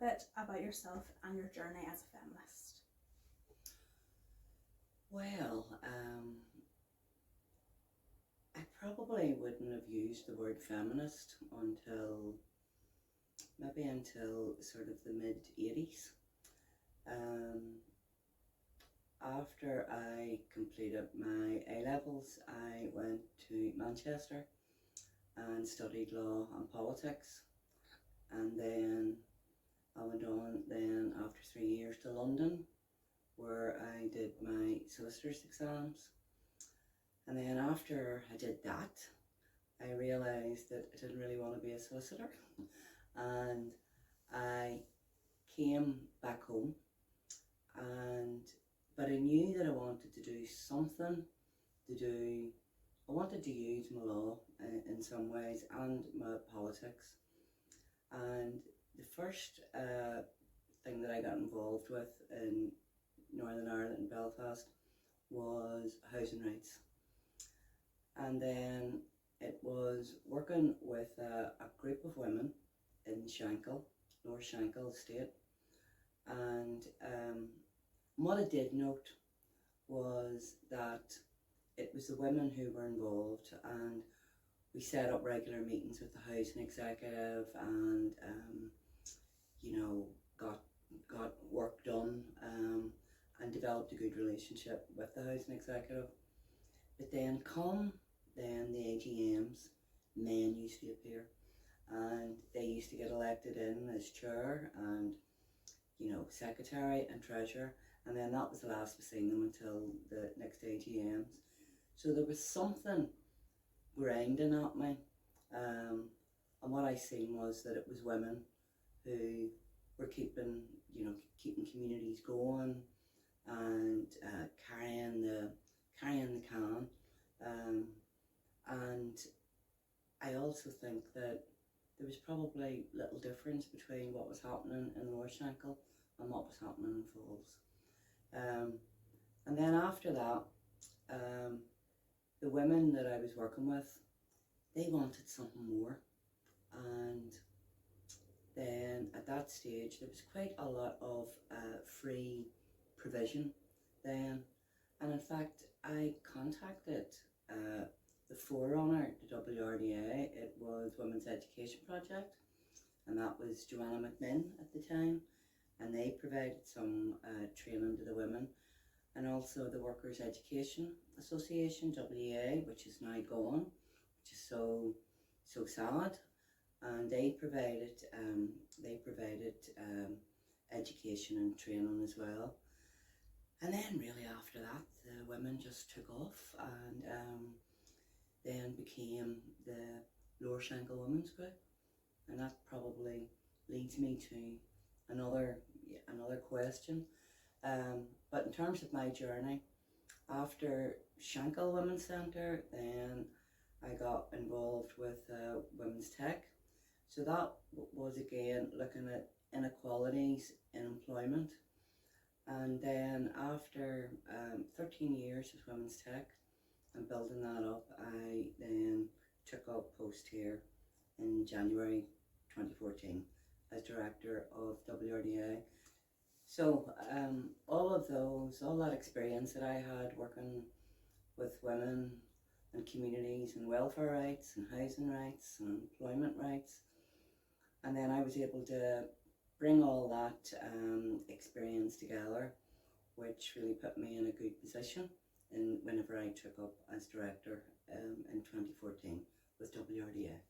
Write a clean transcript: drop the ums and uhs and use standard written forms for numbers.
bit about yourself and your journey as a feminist. Well, I probably wouldn't have used the word feminist until sort of the mid-80s. After I completed my A-levels, I went to Manchester and studied law and politics, and then I went on then after 3 years to London, where I did my solicitor's exams. And then after I did that, I realised that I didn't really want to be a solicitor, and I came back home, but I knew that I wanted to do something I wanted to use my law in some ways and my politics. And the first thing that I got involved with in Northern Ireland and Belfast was housing rights. And then it was working with a group of women in Shankill, North Shankill Estate. And what I did note was that it was the women who were involved, and we set up regular meetings with the housing executive, and got work done, and developed a good relationship with the housing executive. But then the AGMs, men used to appear, and they used to get elected in as chair and secretary and treasurer, and then that was the last we seen them until the next AGMs. So there was something grinding at me, and what I seen was that it was women who were keeping communities going and carrying the can. And I also think that there was probably little difference between what was happening in North Shankill and what was happening in Falls. And then after that, the women that I was working with, they wanted something more. And then at that stage, there was quite a lot of free provision then. And in fact, I contacted the forerunner to WRDA. It was Women's Education Project, and that was Joanna McMinn at the time, and they provided some training to the women, and also the Workers' Education Association, WEA, which is now gone, which is so sad, and they provided education and training as well. And then really after that, the women just took off, and then became the Lower Shankill Women's Group. And that probably leads me to another question. But in terms of my journey, after Shankill Women's Centre, then I got involved with Women's Tech. So that was again looking at inequalities in employment. And then after 13 years with Women's Tech and building that up, I then took up post here in January 2014 as Director of WRDA. So all that experience that I had working with women and communities and welfare rights and housing rights and employment rights, and then I was able to bring all that experience together, which really put me in a good position whenever I took up as Director in 2014 with WRDA.